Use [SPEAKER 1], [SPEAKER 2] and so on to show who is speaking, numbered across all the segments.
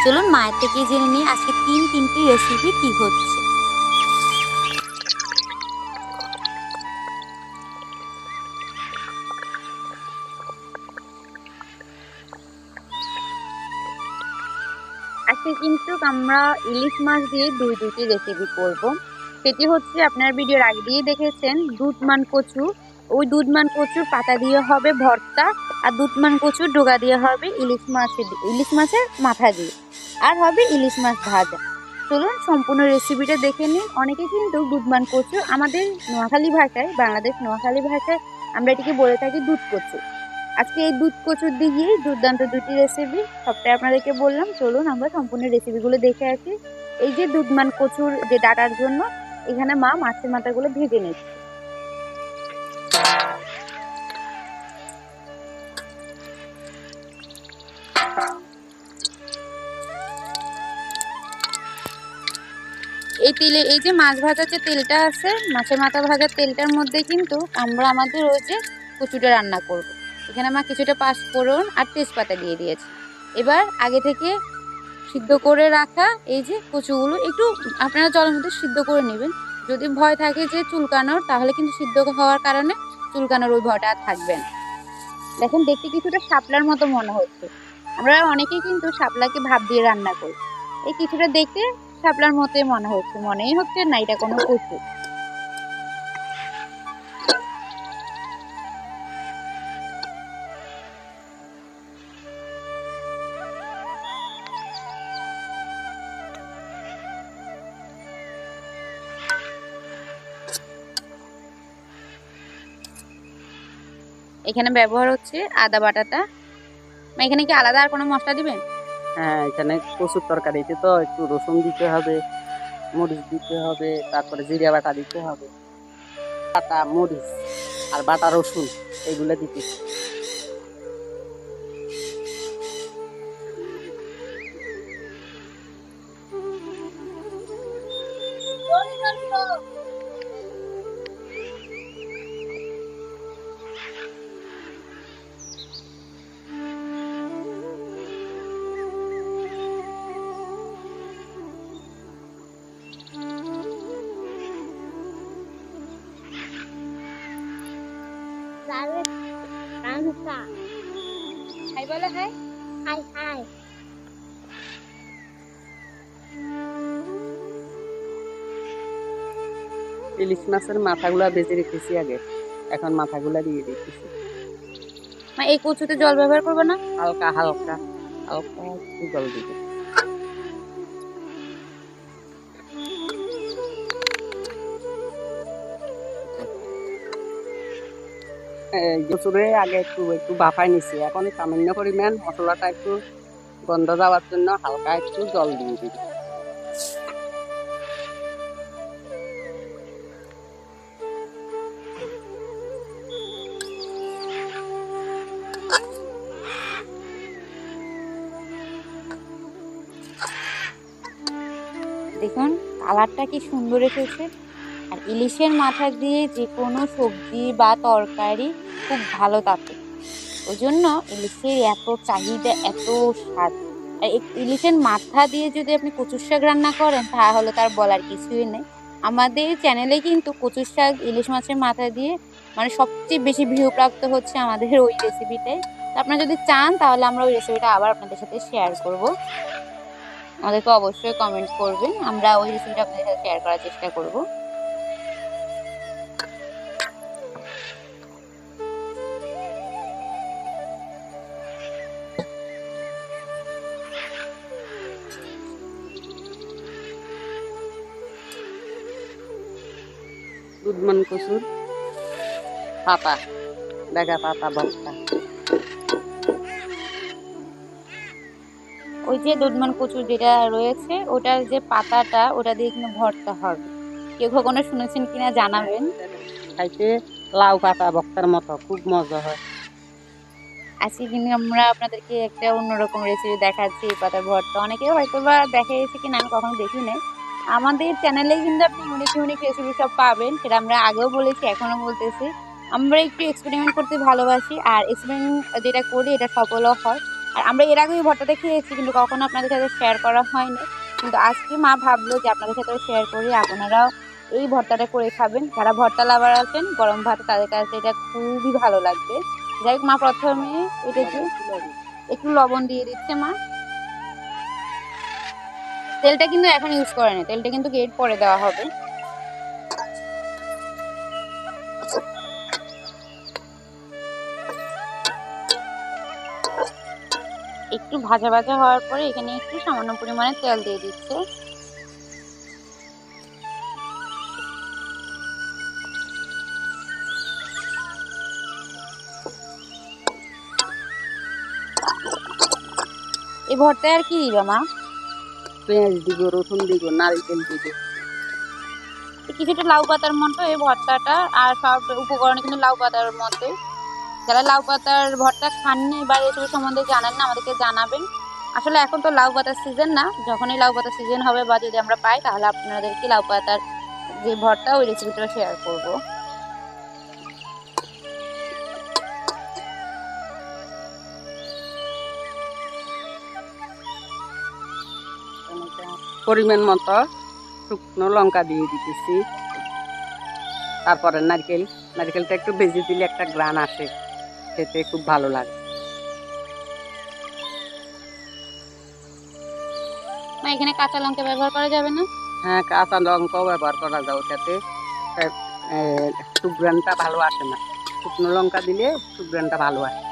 [SPEAKER 1] চলুন মায়ের থেকে জেনে নিই আজকে তিনটি রেসিপি কি হচ্ছে। আজকে কিন্তু আমরা ইলিশ মাছ দিয়ে দুটি রেসিপি করব। সেটি হচ্ছে আপনার ভিডিওর আগে দিয়ে দেখেছেন দুধমান কচু, ওই দুধমান কচুর পাতা দিয়ে হবে ভর্তা, আর দুধমান কচুর ডগা দিয়ে হবে ইলিশ মাছের মাথা দিয়ে, আর হবে ইলিশ মাছ ভাজা। চলুন সম্পূর্ণ রেসিপিটা দেখে নিন। অনেকে কিন্তু দুধমান কচু, আমাদের নোয়াখালী ভাষায়, বাংলাদেশ নোয়াখালী ভাষায় আমরা এটিকে বলে থাকি দুধ কচু। আজকে এই দুধ কচুর দিয়েই দুর্দান্ত দুটি রেসিপি সবটাই আপনাদেরকে বললাম। চলুন আমরা সম্পূর্ণ রেসিপিগুলো দেখে আসি। এই যে দুধমান কচুর যে ডাটার জন্য এখানে মা মাছের মাথাগুলো ভেজে নিচ্ছে। এই তেলে, এই যে মাছ ভাজার যে তেলটা আছে, মাছের মাথা ভাজার তেলটার মধ্যে কিন্তু আমরা আমাদের ওই যে কচুটা রান্না করব। এখানে মা কিছুটা পাঁচফোড়ন আর তেজপাতা দিয়ে দিয়েছে। এবার আগে থেকে সিদ্ধ করে রাখা এই যে কচুগুলো একটু আপনারা জলের মধ্যে সিদ্ধ করে নেবেন। যদি ভয় থাকে যে চুলকানোর, তাহলে কিন্তু সিদ্ধ হওয়ার কারণে চুলকানোর ওই ভয়টা আর থাকবে না। দেখেন দেখতে কিছুটা শাপলার মতো মনে হচ্ছে। আমরা অনেকেই কিন্তু শাপলাকে ভাপ দিয়ে রান্না করি। এই কিছুটা দেখতে শাপলার মতোই মনেই হচ্ছে না এটা কোনো কচু। এখানে ব্যবহার হচ্ছে আদা বাটাটা। এখানে কি আলাদা আর কোনো মশলা দিবেন?
[SPEAKER 2] হ্যাঁ, এখানে কচুর তরকারিতে তো একটু রসুন দিতে হবে, মরিচ দিতে হবে, তারপরে জিরা বাটা দিতে হবে, বাটা মরিচ আর বাটা রসুন এগুলো দিতে।
[SPEAKER 1] হাই বলে হাই।
[SPEAKER 3] High high.
[SPEAKER 2] ইলিশ মাছের মাথাগুলা বেজে রেখেছি আগে, এখন মাথাগুলা দিয়ে দিতেছি।
[SPEAKER 1] এই কচুতে জল ব্যবহার করবো না?
[SPEAKER 2] হালকা হালকা হালকা একটু জল দিবে। কচুরে আগে একটু একটু বাফাই নিছি, এখন সামান্য পরিমাণ মশলাটা একটু গন্ধ যাওয়ার জন্য হালকা একটু জল দিয়ে দিবে।
[SPEAKER 1] দেখুন কালারটা কি সুন্দর এসেছে। আর ইলিশের মাথা দিয়ে যে কোনো সবজি বা তরকারি খুব ভালো থাকে, ওই জন্য ইলিশের এত চাহিদা, এত স্বাদ। আর ইলিশের মাথা দিয়ে যদি আপনি কচুর শাক রান্না করেন তাহলে তার বলার কিছুই নেই। আমাদের চ্যানেলে কিন্তু কচুর শাক ইলিশ মাছের মাথা দিয়ে মানে সবচেয়ে বেশি ভিউ প্রাপ্ত হচ্ছে আমাদের ওই রেসিপিটাই। তো আপনারা যদি চান তাহলে আমরা ওই রেসিপিটা আবার আপনাদের সাথে শেয়ার করব। আমাদেরকে অবশ্যই কমেন্ট করবেন, আমরা ওই রেসিপিটা আপনাদের সাথে শেয়ার করার চেষ্টা করব।
[SPEAKER 2] দুধমান কচুর পাতা, ডগা পাতা ভর্তা।
[SPEAKER 1] ওই যে দুধমান কচু যেটা রয়েছে ওটার যে পাতাটা, ওটা দিয়ে কিন্তু ভর্তা হবে। কেউ কখনো শুনেছেন কিনা জানাবেন।
[SPEAKER 2] খাইতে লাউ পাতা ভর্তার মতো খুব মজা হয়।
[SPEAKER 1] আজকে কিন্তু আমরা আপনাদেরকে একটা অন্যরকম রেসিপি দেখাচ্ছি, এই পাতার ভর্তা। অনেকে হয়তো বা দেখিয়েছে কিনা আমি কখনো দেখি নাই। আমাদের চ্যানেলে কিন্তু আপনি ইউনিক ইউনিক রেসিপি সব পাবেন, সেটা আমরা আগেও বলেছি এখনো বলতেছি। আমরা একটু এক্সপেরিমেন্ট করতে ভালোবাসি, আর এক্সপেরিমেন্ট যেটা করি এটা সফলও হয়। আর আমরা এর আগেও ভর্তাটা খেয়েছি, কিন্তু কখনো আপনাদের সাথে শেয়ার করা হয়নি। কিন্তু আজকে মা ভাবলো যে আপনাদের সাথে শেয়ার করি, আপনারাও এই ভর্তাটা করে খাবেন। যারা ভর্তা লাভার আছেন গরম ভাত, তাদের কাছে এটা খুবই ভালো লাগবে। যাই হোক, মা প্রথমে এটাকে একটু লবণ দিয়ে দিচ্ছে মা। তেলটা কিন্তু এখন ইউজ করে না, তেলটা কিন্তু এর পরে দেওয়া হবে। একটু ভাজা ভাজা হওয়ার পরে এখানে একটু সামান্য পরিমাণে তেল দিয়ে দিচ্ছে। এই ভর্তায় আর কি দিবা মা?
[SPEAKER 2] পেঁয়াজ দিব, রসুন দিব, নারকেল দিব,
[SPEAKER 1] কিছুটা লাউ পাতার মতো এই ভর্তাটা। আর সব উপকরণ কিন্তু লাউ পাতার মতো। যারা লাউ পাতার ভর্তা খাননি বা রেসিপি সম্বন্ধে জানেন না, আমাদেরকে জানাবেন। আসলে এখন তো লাউ পাতার সিজন না, যখনই লাউ পাতার সিজন হবে বা যদি আমরা পাই, তাহলে আপনাদেরকে লাউ পাতার যে ভর্তা ওই রেসিপিটা শেয়ার করব।
[SPEAKER 2] পরিমাণ মতো শুকনো লঙ্কা দিয়ে দিতেছি। তারপরে নারকেলটা একটু ভেজে দিলে একটা গ্রান আসে, খেতে খুব ভালো লাগে।
[SPEAKER 1] এখানে কাঁচা লঙ্কা ব্যবহার করা যাবে না?
[SPEAKER 2] হ্যাঁ, কাঁচা লঙ্কাও ব্যবহার করা যায়, ওটাতে সুঘ্রাণটা ভালো আসে না। শুকনো লঙ্কা দিলে সুঘ্রাণটা ভালো আসে।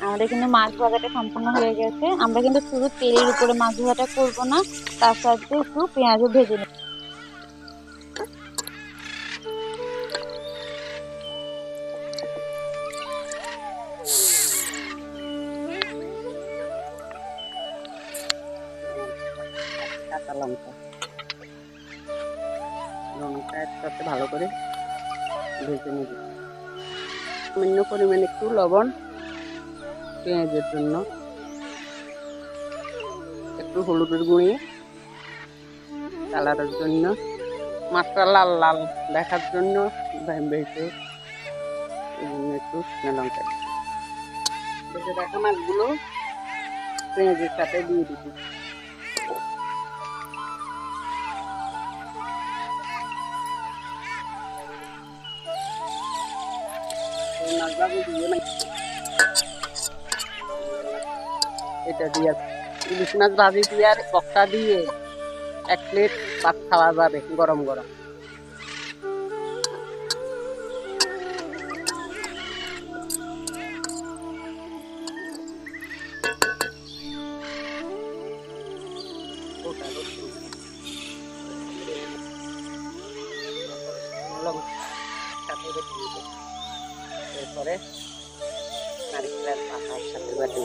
[SPEAKER 1] আমাদের কিন্তু মাছ ভাজাটা সম্পূর্ণ হয়ে গেছে। আমরা কিন্তু শুধু তেলের উপরে মাছ ভাজাটা করবো না, তার সাথে একটু পেঁয়াজও ভেজে নেব।
[SPEAKER 2] কাঁচা লঙ্কা একসাথে ভালো করে ভেজে নেব। সামান্য পরিমাণে একটু লবণ পেঁয়াজের জন্য, একটু হলুদের গুঁড়ি কালারের জন্য, মাছটা লাল লাল দেখার জন্য ভেজে একটু শুকনো লঙ্কা ভেজে রাখা মাছগুলো পেঁয়াজের সাথে দিয়ে দিচ্ছি। এটা দিয়ে ইলিশ মাছ ভাজি দিয়ে আর বক্তা দিয়ে 1 প্লেট ভাত খাওয়া যাবে গরম গরম। এরপরে নারকেলের পাতার সাথে বাটি